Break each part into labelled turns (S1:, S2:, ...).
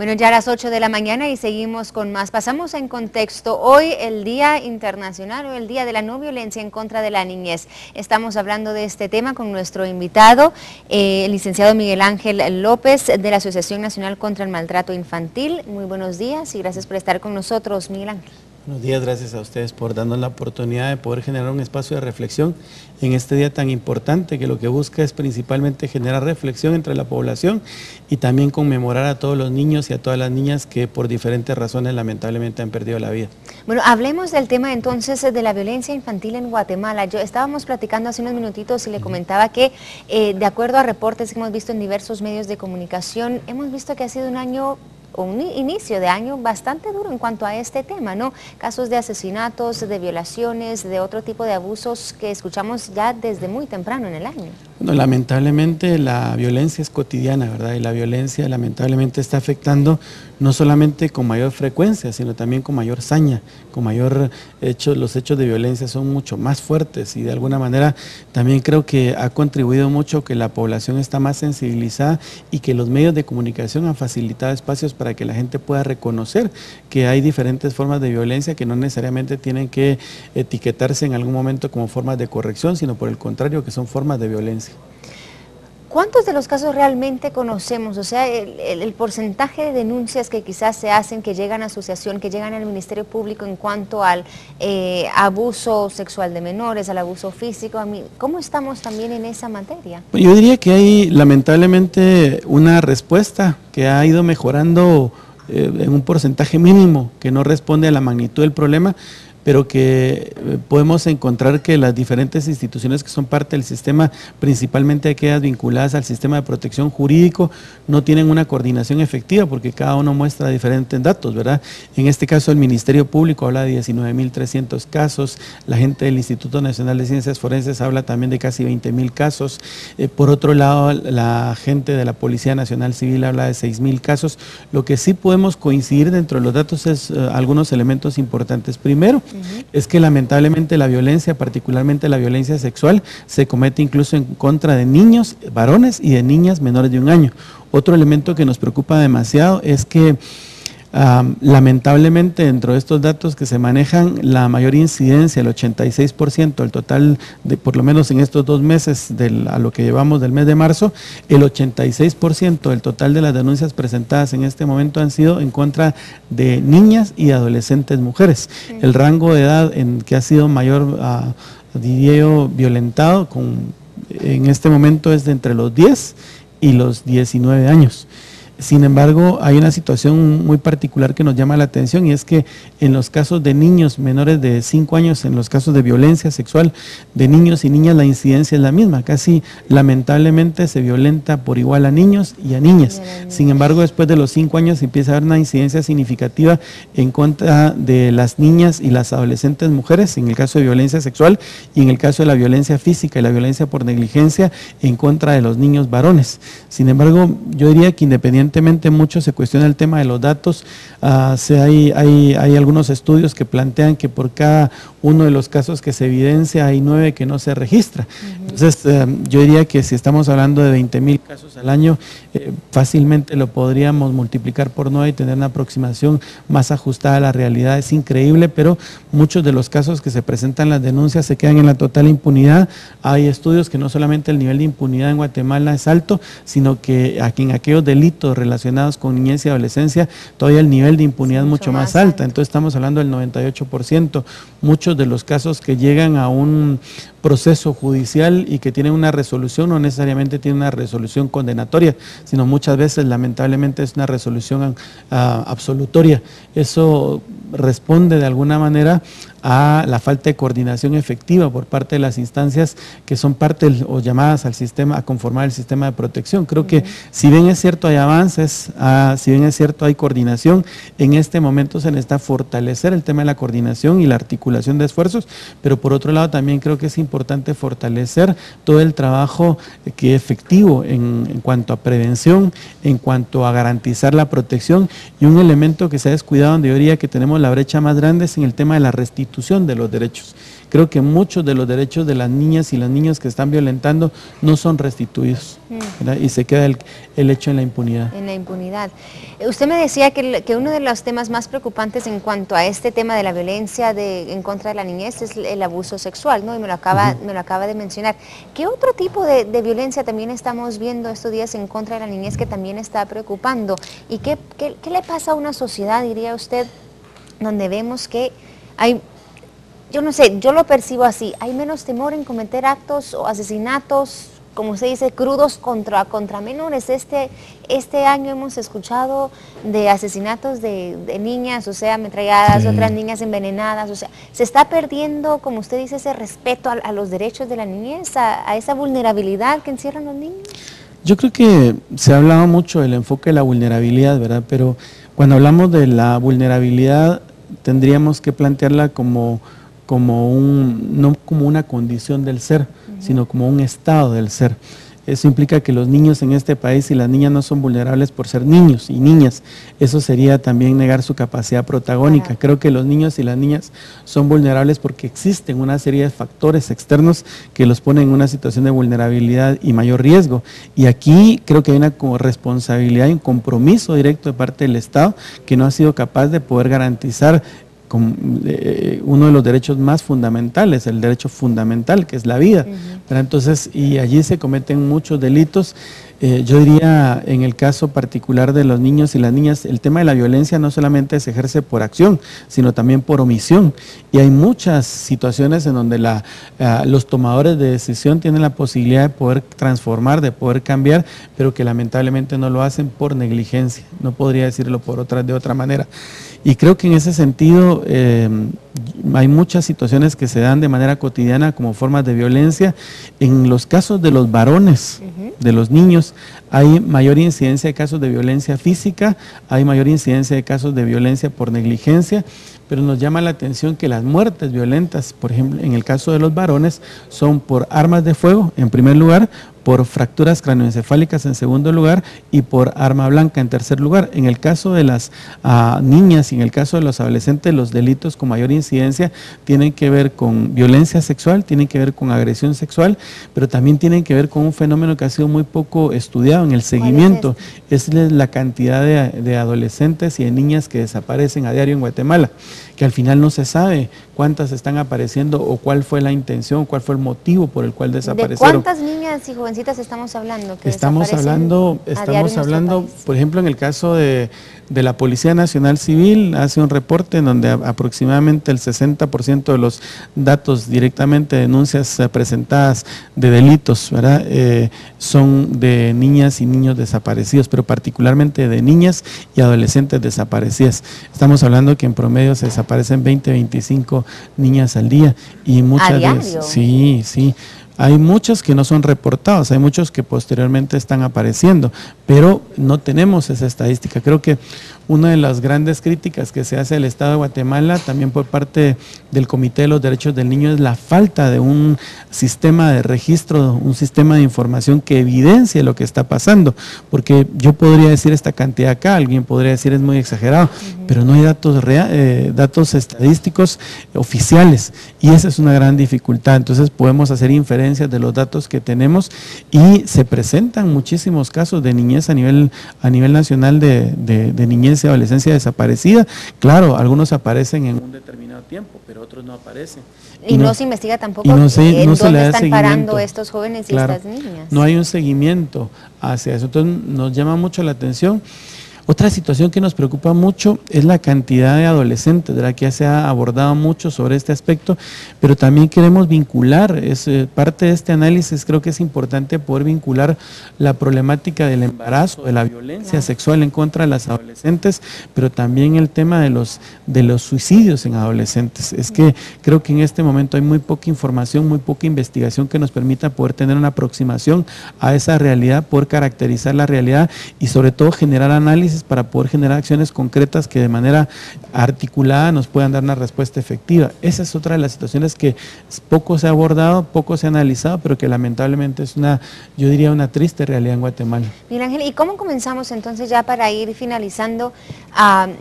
S1: Bueno, ya a las 8 de la mañana y seguimos con más. Pasamos en contexto. Hoy el Día Internacional o el Día de la No Violencia en contra de la Niñez. Estamos hablando de este tema con nuestro invitado, el licenciado Miguel Ángel López de la Asociación Nacional contra el Maltrato Infantil. Muy buenos días y gracias por estar con nosotros, Miguel Ángel.
S2: Buenos días, gracias a ustedes por darnos la oportunidad de poder generar un espacio de reflexión en este día tan importante que lo que busca es principalmente generar reflexión entre la población y también conmemorar a todos los niños y a todas las niñas que por diferentes razones lamentablemente han perdido la vida.
S1: Bueno, hablemos del tema entonces de la violencia infantil en Guatemala. Estábamos platicando hace unos minutitos y le comentaba que de acuerdo a reportes que hemos visto en diversos medios de comunicación, hemos visto que ha sido un año un inicio de año bastante duro en cuanto a este tema, ¿no? Casos de asesinatos, de violaciones, de otro tipo de abusos que escuchamos ya desde muy temprano en el año.
S2: Bueno, lamentablemente la violencia es cotidiana, ¿verdad? Y la violencia lamentablemente está afectando no solamente con mayor frecuencia, sino también con mayor saña, con mayor los hechos de violencia son mucho más fuertes y de alguna manera también creo que ha contribuido mucho que la población está más sensibilizada y que los medios de comunicación han facilitado espacios para que la gente pueda reconocer que hay diferentes formas de violencia que no necesariamente tienen que etiquetarse en algún momento como formas de corrección, sino por el contrario que son formas de violencia.
S1: ¿Cuántos de los casos realmente conocemos? O sea, el porcentaje de denuncias que quizás se hacen, que llegan a asociación, que llegan al Ministerio Público en cuanto al abuso sexual de menores, al abuso físico, ¿cómo estamos también en esa materia?
S2: Yo diría que hay lamentablemente una respuesta que ha ido mejorando en un porcentaje mínimo, que no responde a la magnitud del problema, pero que podemos encontrar que las diferentes instituciones que son parte del sistema, principalmente aquellas vinculadas al sistema de protección jurídico, no tienen una coordinación efectiva porque cada uno muestra diferentes datos, ¿verdad? En este caso el Ministerio Público habla de 19.300 casos, la gente del Instituto Nacional de Ciencias Forenses habla también de casi 20.000 casos, por otro lado la gente de la Policía Nacional Civil habla de 6.000 casos. Lo que sí podemos coincidir dentro de los datos es algunos elementos importantes. Primero, es que lamentablemente la violencia, particularmente la violencia sexual, se comete incluso en contra de niños, varones y de niñas menores de 1 año. Otro elemento que nos preocupa demasiado es que lamentablemente dentro de estos datos que se manejan, la mayor incidencia, el 86% del total, de por lo menos en estos 2 meses a lo que llevamos del mes de marzo, el 86% del total de las denuncias presentadas en este momento han sido en contra de niñas y adolescentes mujeres. El rango de edad en que ha sido mayor, diría yo, violentado en este momento es de entre los 10 y los 19 años. Sin embargo, hay una situación muy particular que nos llama la atención y es que en los casos de niños menores de 5 años, en los casos de violencia sexual de niños y niñas, la incidencia es la misma. Casi lamentablemente se violenta por igual a niños y a niñas. Sin embargo, después de los 5 años empieza a haber una incidencia significativa en contra de las niñas y las adolescentes mujeres, en el caso de violencia sexual, y en el caso de la violencia física y la violencia por negligencia en contra de los niños varones. Sin embargo, yo diría que independientemente mucho se cuestiona el tema de los datos. Hay algunos estudios que plantean que por cada uno de los casos que se evidencia hay 9 que no se registra. Entonces yo diría que si estamos hablando de 20.000 casos al año, fácilmente lo podríamos multiplicar por 9 y tener una aproximación más ajustada a la realidad. Es increíble, pero muchos de los casos que se presentan las denuncias se quedan en la total impunidad. Hay estudios que no solamente el nivel de impunidad en Guatemala es alto, sino que aquí en aquellos delitos relacionados con niñez y adolescencia, todavía el nivel de impunidad es mucho más alta. Entonces estamos hablando del 98%. Muchos de los casos que llegan a un proceso judicial y que tienen una resolución no necesariamente tienen una resolución condenatoria, sino muchas veces lamentablemente es una resolución absolutoria. Eso responde de alguna manera a la falta de coordinación efectiva por parte de las instancias que son parte o llamadas al sistema, a conformar el sistema de protección. Creo que si bien es cierto hay avances, si bien es cierto hay coordinación, en este momento se necesita fortalecer el tema de la coordinación y la articulación de esfuerzos, pero por otro lado también creo que es importante fortalecer todo el trabajo que es efectivo en cuanto a prevención, en cuanto a garantizar la protección, y un elemento que se ha descuidado donde yo diría que tenemos la brecha más grande es en el tema de la restitución de los derechos. creo que muchos de los derechos de las niñas y los niños que están violentando no son restituidos, ¿verdad? Y se queda el hecho en la impunidad.
S1: En la impunidad. Usted me decía que uno de los temas más preocupantes en cuanto a este tema de la violencia en contra de la niñez es el abuso sexual, ¿no? Y me lo acaba de mencionar. ¿Qué otro tipo de violencia también estamos viendo estos días en contra de la niñez que también está preocupando? ¿Y qué le pasa a una sociedad, diría usted, donde vemos que hay, yo no sé, yo lo percibo así, hay menos temor en cometer actos o asesinatos, como se dice, crudos contra menores? Este año hemos escuchado de asesinatos de niñas, o sea, ametralladas, otras niñas envenenadas, o sea, se está perdiendo, como usted dice, ese respeto a los derechos de la niñez, a esa vulnerabilidad que encierran los niños.
S2: Yo creo que se ha hablado mucho del enfoque de la vulnerabilidad, ¿verdad? Pero cuando hablamos de la vulnerabilidad, tendríamos que plantearla no como una condición del ser, sino como un estado del ser. Eso implica que los niños en este país y las niñas no son vulnerables por ser niños y niñas. Eso sería también negar su capacidad protagónica. Creo que los niños y las niñas son vulnerables porque existen una serie de factores externos que los ponen en una situación de vulnerabilidad y mayor riesgo. Y aquí creo que hay una responsabilidad y un compromiso directo de parte del Estado que no ha sido capaz de poder garantizar uno de los derechos más fundamentales, el derecho fundamental, que es la vida. Pero entonces, y allí se cometen muchos delitos. Yo diría, en el caso particular de los niños y las niñas, el tema de la violencia no solamente se ejerce por acción, sino también por omisión. Y hay muchas situaciones en donde los tomadores de decisión tienen la posibilidad de poder transformar, de poder cambiar, pero que lamentablemente no lo hacen por negligencia. No podría decirlo de otra manera. Y creo que en ese sentido hay muchas situaciones que se dan de manera cotidiana como formas de violencia. En los casos de los varones, de los niños, hay mayor incidencia de casos de violencia física, hay mayor incidencia de casos de violencia por negligencia, pero nos llama la atención que las muertes violentas, por ejemplo, en el caso de los varones, son por armas de fuego, en primer lugar, por fracturas craneoencefálicas en segundo lugar y por arma blanca en tercer lugar. En el caso de las niñas y en el caso de los adolescentes, los delitos con mayor incidencia tienen que ver con violencia sexual, tienen que ver con agresión sexual, pero también tienen que ver con un fenómeno que ha sido muy poco estudiado en el seguimiento. Es la cantidad de adolescentes y de niñas que desaparecen a diario en Guatemala, que al final no se sabe cuántas están apareciendo o cuál fue la intención, cuál fue el motivo por el cual desaparecieron.
S1: ¿De cuántas niñas y jovencitas estamos hablando?
S2: Estamos hablando, por ejemplo, en el caso de la Policía Nacional Civil, hace un reporte en donde aproximadamente el 60% de los datos directamente de denuncias presentadas de delitos, ¿verdad? Son de niñas y niños desaparecidos, pero particularmente de niñas y adolescentes desaparecidas. Estamos hablando que en promedio se desaparecen 20, 25 niñas al día y muchas
S1: ¿A diario?
S2: Sí. Hay muchos que no son reportados, hay muchos que posteriormente están apareciendo, pero no tenemos esa estadística. Creo que una de las grandes críticas que se hace al Estado de Guatemala, también por parte del Comité de los Derechos del Niño, es la falta de un sistema de registro, un sistema de información que evidencie lo que está pasando, porque yo podría decir esta cantidad acá, alguien podría decir es muy exagerado, pero no hay datos estadísticos oficiales, y esa es una gran dificultad. Entonces podemos hacer inferencias de los datos que tenemos y se presentan muchísimos casos de niñez a nivel nacional de niñez y adolescencia desaparecida. Claro, algunos aparecen en un determinado tiempo, pero otros no aparecen.
S1: Y no se investiga tampoco
S2: no se le da
S1: están
S2: seguimiento.
S1: Parando estos jóvenes y estas niñas.
S2: No hay un seguimiento hacia eso. Entonces nos llama mucho la atención. Otra situación que nos preocupa mucho es la cantidad de adolescentes, ¿verdad? Que ya se ha abordado mucho sobre este aspecto, pero también queremos vincular, parte de este análisis creo que es importante poder vincular la problemática del embarazo, de la violencia sexual en contra de las adolescentes, pero también el tema de los suicidios en adolescentes. Es que creo que en este momento hay muy poca información, muy poca investigación que nos permita poder tener una aproximación a esa realidad, poder caracterizar la realidad y sobre todo generar análisis análisis para poder generar acciones concretas que de manera articulada nos puedan dar una respuesta efectiva. Esa es otra de las situaciones que poco se ha abordado, poco se ha analizado, pero que lamentablemente es yo diría una triste realidad en Guatemala.
S1: Miguel Ángel, ¿y cómo comenzamos entonces ya para ir finalizando?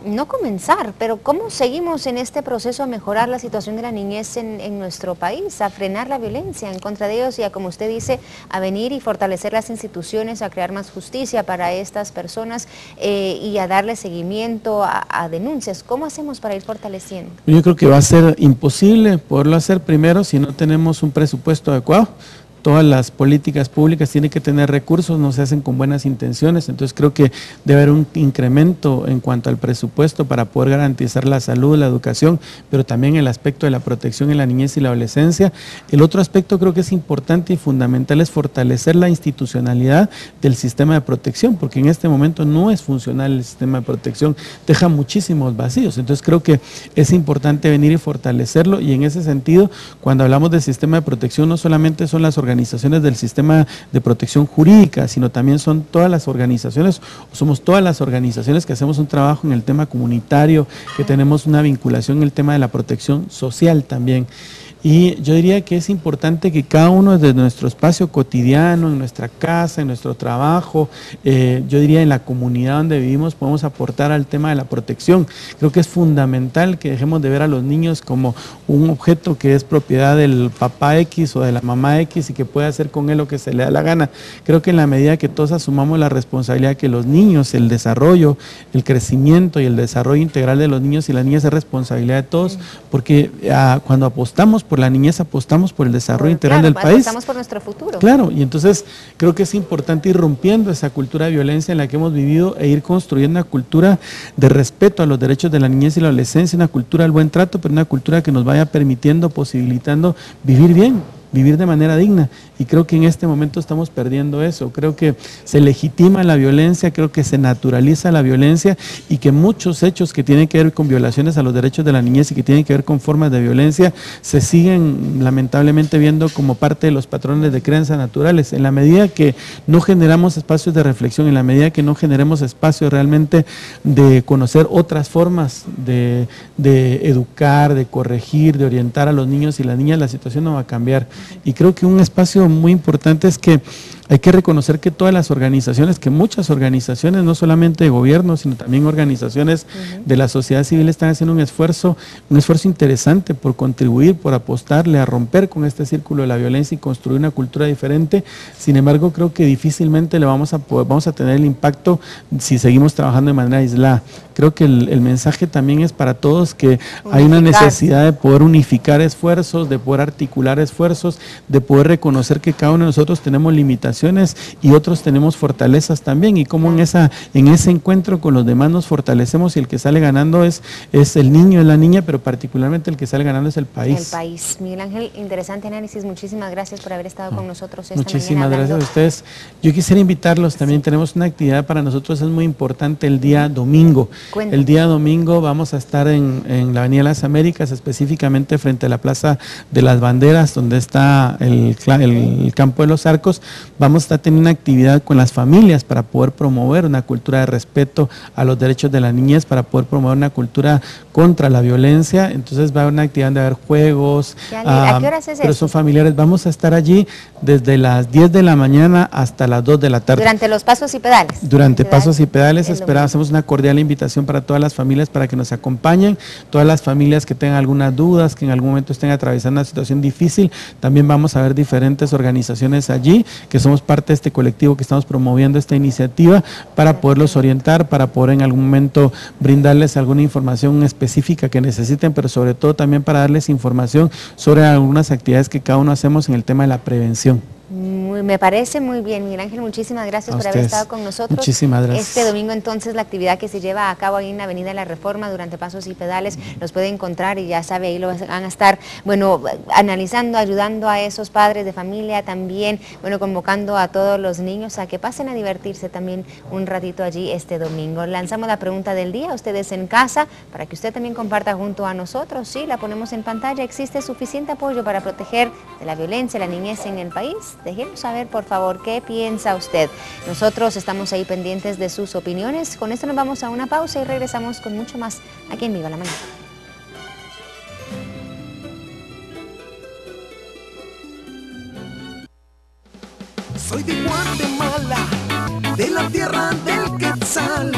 S1: No comenzar, pero ¿cómo seguimos en este proceso a mejorar la situación de la niñez en nuestro país, a frenar la violencia en contra de ellos y a, como usted dice, a venir y fortalecer las instituciones, a crear más justicia para estas personas y a darle seguimiento a denuncias? ¿Cómo hacemos para ir fortaleciendo?
S2: Yo creo que va a ser imposible poderlo hacer primero si no tenemos un presupuesto adecuado. Todas las políticas públicas tienen que tener recursos, no se hacen con buenas intenciones, entonces creo que debe haber un incremento en cuanto al presupuesto para poder garantizar la salud, la educación, pero también el aspecto de la protección en la niñez y la adolescencia. El otro aspecto creo que es importante y fundamental es fortalecer la institucionalidad del sistema de protección, porque en este momento no es funcional el sistema de protección, deja muchísimos vacíos, entonces creo que es importante venir y fortalecerlo, y en ese sentido, cuando hablamos del sistema de protección, no solamente son las organizaciones del sistema de protección jurídica, sino también son todas las organizaciones, somos todas las organizaciones que hacemos un trabajo en el tema comunitario, que tenemos una vinculación en el tema de la protección social también. Y yo diría que es importante que cada uno desde nuestro espacio cotidiano, en nuestra casa, en nuestro trabajo, yo diría en la comunidad donde vivimos, podemos aportar al tema de la protección. Creo que es fundamental que dejemos de ver a los niños como un objeto que es propiedad del papá X o de la mamá X y que puede hacer con él lo que se le da la gana. Creo que en la medida que todos asumamos la responsabilidad que los niños, el desarrollo, el crecimiento y el desarrollo integral de los niños y las niñas es responsabilidad de todos, porque cuando apostamos por la niñez, apostamos por el desarrollo integral del país.
S1: Apostamos por nuestro futuro.
S2: Claro, y entonces creo que es importante ir rompiendo esa cultura de violencia en la que hemos vivido e ir construyendo una cultura de respeto a los derechos de la niñez y la adolescencia, una cultura del buen trato, pero una cultura que nos vaya permitiendo, posibilitando vivir bien, vivir de manera digna, y creo que en este momento estamos perdiendo eso. Creo que se legitima la violencia, creo que se naturaliza la violencia, y que muchos hechos que tienen que ver con violaciones a los derechos de la niñez y que tienen que ver con formas de violencia se siguen lamentablemente viendo como parte de los patrones de crianza naturales. En la medida que no generamos espacios de reflexión, en la medida que no generemos espacios realmente de conocer otras formas de educar, de corregir, de orientar a los niños y las niñas, la situación no va a cambiar. Y creo que un espacio muy importante es que hay que reconocer que todas las organizaciones, que muchas organizaciones, no solamente de gobierno, sino también organizaciones de la sociedad civil, están haciendo un esfuerzo interesante por contribuir, por apostarle a romper con este círculo de la violencia y construir una cultura diferente. Sin embargo, creo que difícilmente vamos a tener el impacto si seguimos trabajando de manera aislada. Creo que el mensaje también es para todos que hay una necesidad de poder unificar esfuerzos, de poder articular esfuerzos, de poder reconocer que cada uno de nosotros tenemos limitaciones y otros tenemos fortalezas también, y cómo en ese encuentro con los demás nos fortalecemos, y el que sale ganando es el niño, es la niña, pero particularmente el que sale ganando es el país.
S1: El país. Miguel Ángel, interesante análisis, muchísimas gracias por haber estado con nosotros esta
S2: Muchísimas
S1: mañana.
S2: Gracias a ustedes. Yo quisiera invitarlos, también tenemos una actividad para nosotros, es muy importante, el día domingo.
S1: Cuéntame.
S2: El día domingo vamos a estar en la Avenida de las Américas, específicamente frente a la Plaza de las Banderas, donde está el Campo de los Arcos. Vamos a estar teniendo una actividad con las familias para poder promover una cultura de respeto a los derechos de la niñez, para poder promover una cultura contra la violencia. Entonces va a haber una actividad de haber juegos.
S1: ¿A qué horas es
S2: pero
S1: eso?
S2: son familiares. Vamos a estar allí desde las 10 de la mañana hasta las 2 de la tarde.
S1: Durante los pasos y pedales.
S2: Durante pasos y pedales, hacemos una cordial invitación para todas las familias para que nos acompañen, todas las familias que tengan algunas dudas, que en algún momento estén atravesando una situación difícil. También vamos a ver diferentes organizaciones allí, que somos parte de este colectivo que estamos promoviendo esta iniciativa, para poderlos orientar, para poder en algún momento brindarles alguna información específica que necesiten, pero sobre todo también para darles información sobre algunas actividades que cada uno hacemos en el tema de la prevención.
S1: Me parece muy bien, Miguel Ángel, muchísimas gracias por haber estado con nosotros.
S2: Muchísimas gracias.
S1: Este domingo entonces la actividad que se lleva a cabo ahí en la Avenida de la Reforma durante pasos y pedales, los puede encontrar y ya sabe, ahí lo van a estar, bueno, analizando, ayudando a esos padres de familia también, bueno, convocando a todos los niños a que pasen a divertirse también un ratito allí este domingo. Lanzamos la pregunta del día, ustedes en casa, para que usted también comparta junto a nosotros. Sí, la ponemos en pantalla. ¿Existe suficiente apoyo para proteger de la violencia, la niñez en el país? Déjenos saber, por favor, qué piensa usted. Nosotros estamos ahí pendientes de sus opiniones. Con esto nos vamos a una pausa y regresamos con mucho más aquí en Viva la Mañana.
S3: Soy de Guatemala, de la tierra del Quetzal.